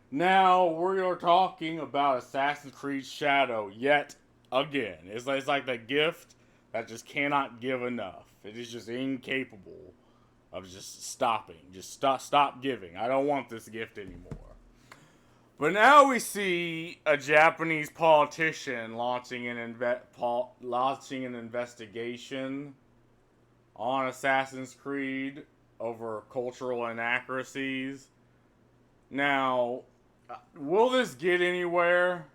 Now we are talking about Assassin's Creed Shadow yet again. It's like the gift that just cannot give enough. It is just incapable of just stopping. Just stop giving. I don't want this gift anymore. But now we see a Japanese politician launching an investigation on Assassin's Creed over cultural inaccuracies. Now, will this get anywhere?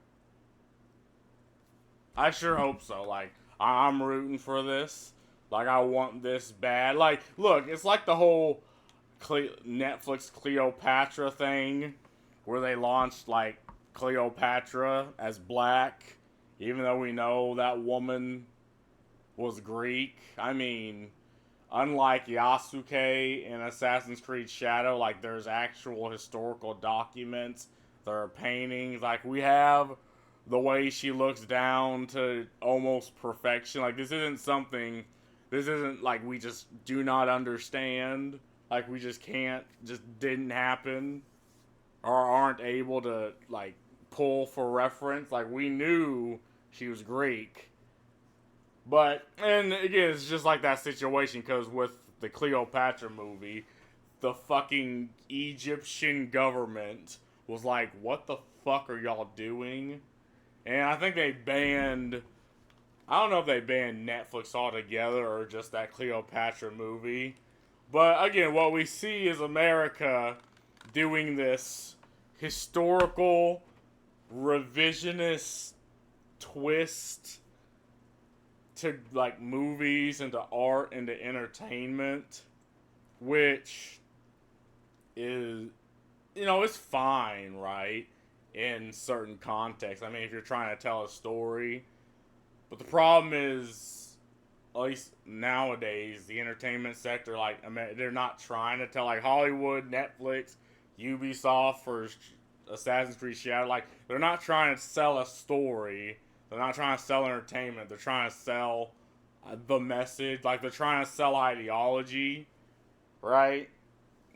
I sure hope so. Like, I'm rooting for this. Like, I want this bad. Like, look, it's like the whole Netflix Cleopatra thing where they launched, like, Cleopatra as black, even though we know that woman was Greek. I mean, unlike Yasuke in Assassin's Creed Shadow, like there's actual historical documents, there are paintings, like we have the way she looks down to almost perfection. Like this isn't like we just do not understand, like we just can't, just didn't happen or aren't able to like pull for reference. Like we knew she was Greek, but and again, it's just like that situation because with the Cleopatra movie, the fucking Egyptian government was like, "What the fuck are y'all doing?" And I think they banned. I don't know if they banned Netflix altogether or just that Cleopatra movie. But again, what we see is America doing this historical revisionist twist to like movies and to art and to entertainment, which is, it's fine, right? In certain contexts. I mean, if you're trying to tell a story. But the problem is, at least nowadays, the entertainment sector, like, I mean, they're not trying to tell, like, Hollywood, Netflix, Ubisoft for Assassin's Creed Shadow. Like, they're not trying to sell a story. They're not trying to sell entertainment. They're trying to sell the message. Like, they're trying to sell ideology, right?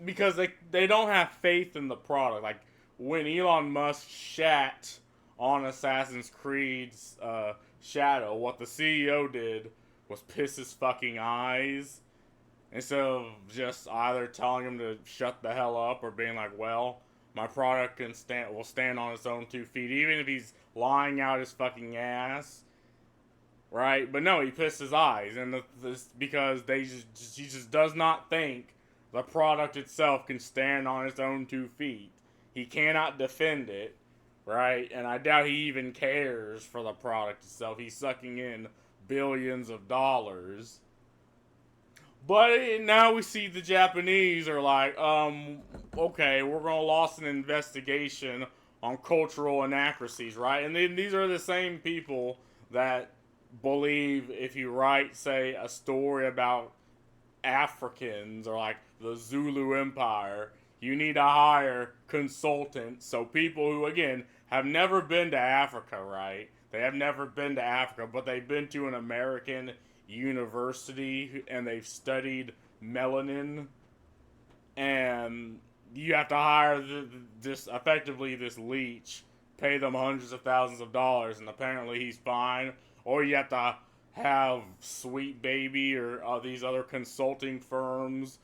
Because they don't have faith in the product. Like, when Elon Musk shat on Assassin's Creed's Shadow, what the CEO did was piss his fucking eyes instead of just either telling him to shut the hell up or being like, well, my product will stand on its own 2 feet, even if he's lying out his fucking ass, right? But no, he pissed his eyes, and this because he just does not think the product itself can stand on its own 2 feet. He cannot defend it, right? And I doubt he even cares for the product itself. He's sucking in billions of dollars. But now we see the Japanese are like, okay, we're gonna launch an investigation on cultural inaccuracies, right? And then these are the same people that believe if you write, say, a story about Africans or like the Zulu Empire, you need to hire consultants. So people who, again, have never been to Africa, right? They have never been to Africa, but they've been to an American university and they've studied melanin. And you have to hire this effectively this leech, pay them hundreds of thousands of dollars, and apparently he's fine. Or you have to have Sweet Baby or these other consulting firms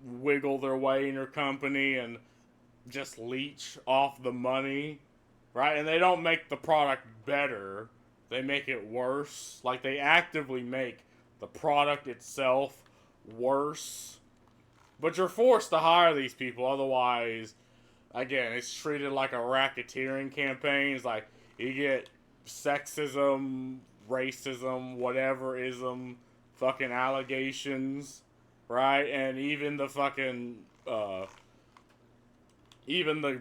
wiggle their way in your company and just leech off the money, right? And they don't make the product better, they make it worse. Like they actively make the product itself worse. But you're forced to hire these people, otherwise, again, it's treated like a racketeering campaign. It's like you get sexism, racism, whatever ism, fucking allegations, right? And even the fucking, even the,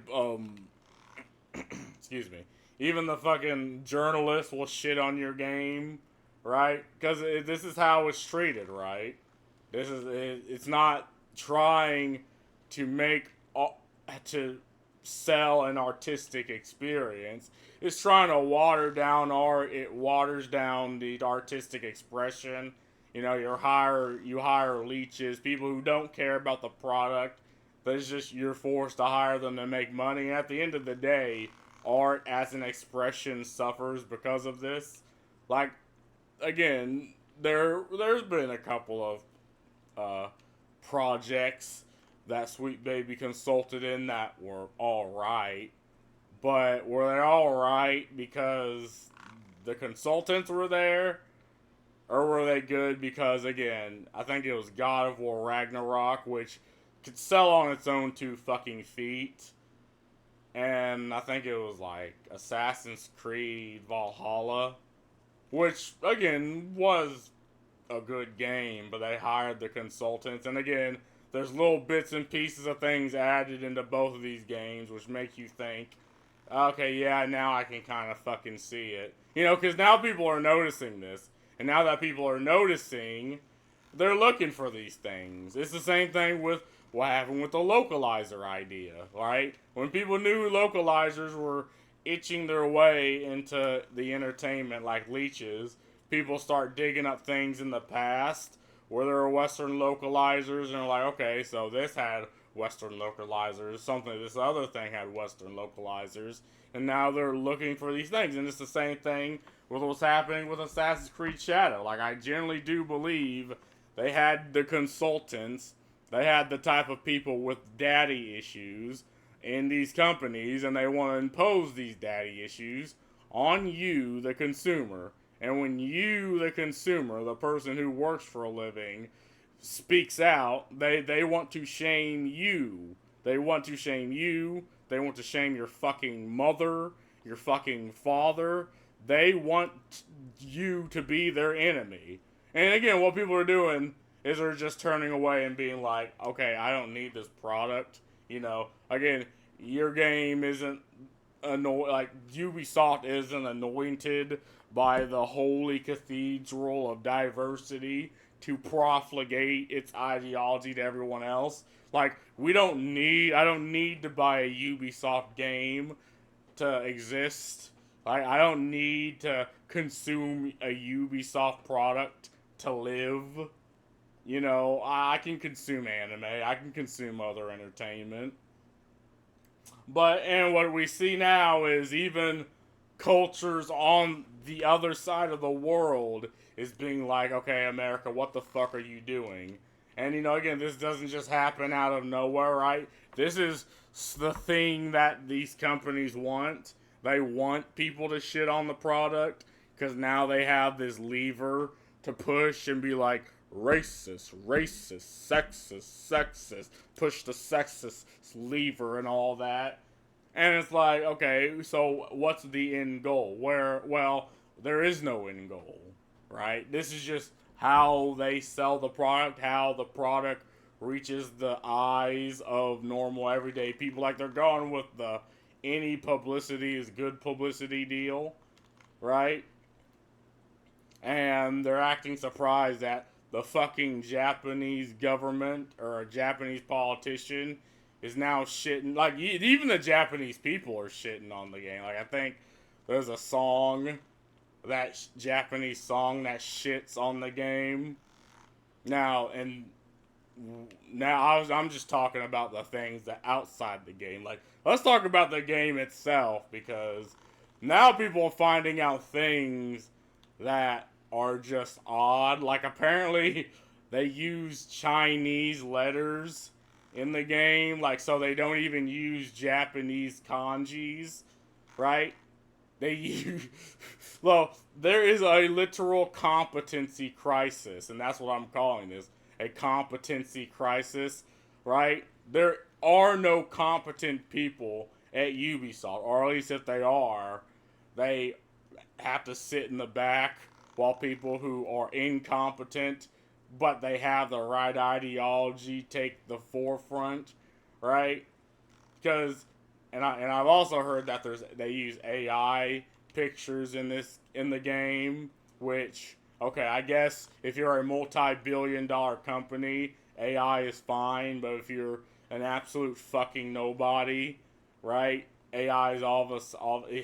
excuse me, even the fucking journalist will shit on your game, right? Because this is how it's treated, right? It's not trying to make, to sell an artistic experience. It's trying to water down art. It waters down the artistic expression. You hire leeches, people who don't care about the product. There's just you're forced to hire them to make money. At the end of the day, art as an expression suffers because of this. Like again, there's been a couple of uh, projects that Sweet Baby consulted in that were all right, but were they all right because the consultants were there, or were they good because again, I think it was God of War Ragnarok, which could sell on its own 2 feet, and I think it was like Assassin's Creed Valhalla, which again was a good game, but they hired the consultants. And again, there's little bits and pieces of things added into both of these games, which make you think, okay, yeah, now I can kind of fucking see it. You know, because now people are noticing this. And now that people are noticing, they're looking for these things. It's the same thing with what happened with the localizer idea, right? When people knew localizers were itching their way into the entertainment like leeches, people start digging up things in the past where there were Western localizers, and they're like, okay, so this had Western localizers, something, this other thing had Western localizers, and now they're looking for these things. And it's the same thing with what's happening with Assassin's Creed Shadow. Like, I generally do believe they had the consultants, they had the type of people with daddy issues in these companies, and they want to impose these daddy issues on you, the consumer. And when you, the consumer, the person who works for a living, speaks out, they want to shame you. They want to shame you. They want to shame your fucking mother, your fucking father. They want you to be their enemy. And again, what people are doing is they're just turning away and being like, okay, I don't need this product. You know, again, your game isn't like Ubisoft isn't anointed by the holy cathedral of diversity to profligate its ideology to everyone else. Like, I don't need to buy a Ubisoft game to exist. Like, I don't need to consume a Ubisoft product to live. You know, I can consume anime, I can consume other entertainment. But, and what we see now is even cultures on the other side of the world is being like, okay, America, what the fuck are you doing? And, you know, again, this doesn't just happen out of nowhere, right? This is the thing that these companies want. They want people to shit on the product because now they have this lever to push and be like, racist, racist, sexist, sexist, push the sexist lever and all that. And it's like, okay, so what's the end goal? Well, there is no end goal, right? This is just how they sell the product, how the product reaches the eyes of normal everyday people. Like, they're going with the any publicity is good publicity deal, right? And they're acting surprised that the fucking Japanese government or a Japanese politician is now shitting. Like, even the Japanese people are shitting on the game. Like, I think there's a song, that Japanese song that shits on the game. Now, and now I'm just talking about the things that outside the game. Like, let's talk about the game itself, because now people are finding out things that are just odd. Like, apparently they use Chinese letters in the game, like, so they don't even use Japanese kanjis, right? They use well, there is a literal competency crisis, and that's what I'm calling this, a competency crisis, right? There are no competent people at Ubisoft, or at least if they are, they have to sit in the back while people who are incompetent but they have the right ideology take the forefront, right? Because I've also heard that they use AI pictures in the game, which, okay, I guess if you're a multi-billion-dollar company, AI is fine, but if you're an absolute fucking nobody, right? AI is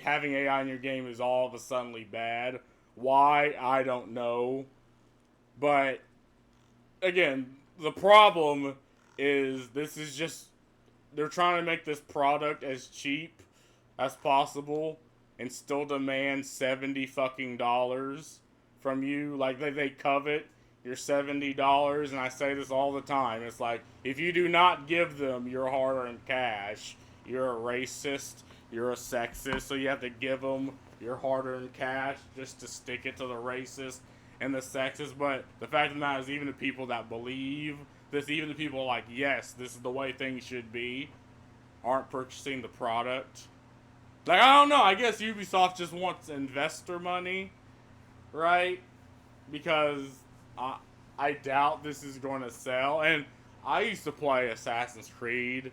having AI in your game is all of a suddenly bad. Why? I don't know. But again, the problem is this is just they're trying to make this product as cheap as possible and still demand 70 fucking dollars from you. Like they covet your $70, and I say this all the time. It's like, if you do not give them your hard-earned cash, you're a racist, you're a sexist, so you have to give them your hard-earned cash just to stick it to the racist and the sexist. But the fact of the matter is, even the people that believe this, even the people like, yes, this is the way things should be, aren't purchasing the product. Like, I don't know, I guess Ubisoft just wants investor money, right? Because I, I doubt this is going to sell. And I used to play Assassin's Creed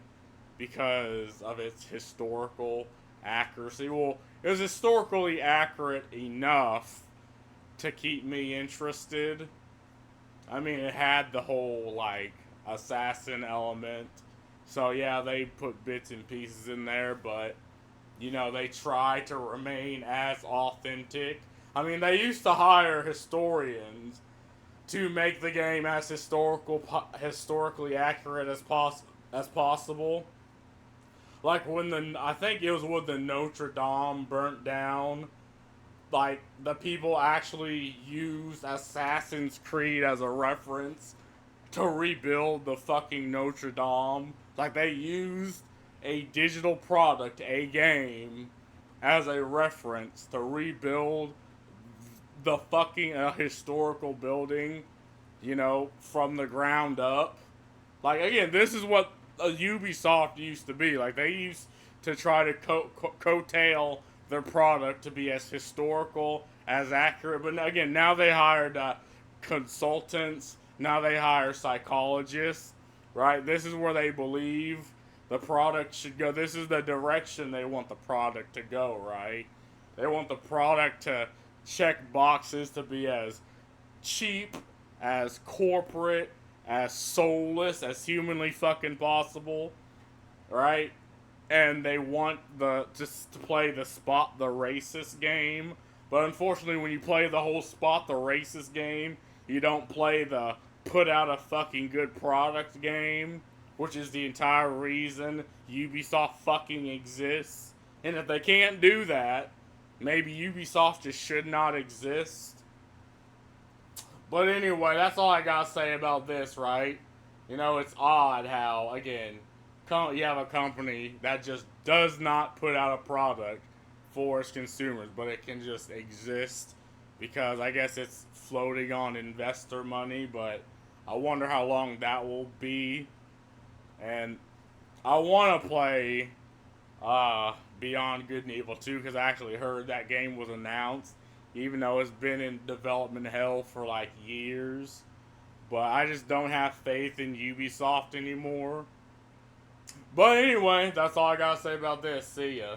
because of its historical accuracy. Well, it was historically accurate enough to keep me interested. I mean, it had the whole, like, assassin element. So, yeah, they put bits and pieces in there, but, you know, they try to remain as authentic. I mean, they used to hire historians to make the game as historically accurate as possible. Like when I think it was when the Notre Dame burnt down, like the people actually used Assassin's Creed as a reference to rebuild the fucking Notre Dame. Like they used a digital product, a game, as a reference to rebuild the fucking historical building, you know, from the ground up. Like, again, this is what Ubisoft used to be. Like, they used to try to coattail their product to be as historical, as accurate. But again, now they hired consultants. Now they hire psychologists, right? This is where they believe the product should go. This is the direction they want the product to go, right? They want the product to check boxes to be as cheap, as corporate, as soulless, as humanly fucking possible, right? And they want the just to play the spot the racist game. But unfortunately, when you play the whole spot the racist game, you don't play the put out a fucking good product game, which is the entire reason Ubisoft fucking exists. And if they can't do that, maybe Ubisoft just should not exist. But anyway, that's all I gotta say about this, right? You know, it's odd how, again, you have a company that just does not put out a product for its consumers, but it can just exist because I guess it's floating on investor money, but I wonder how long that will be. And I want to play Beyond Good and Evil 2 because I actually heard that game was announced, even though it's been in development hell for like years. But I just don't have faith in Ubisoft anymore. But anyway, that's all I gotta say about this. See ya.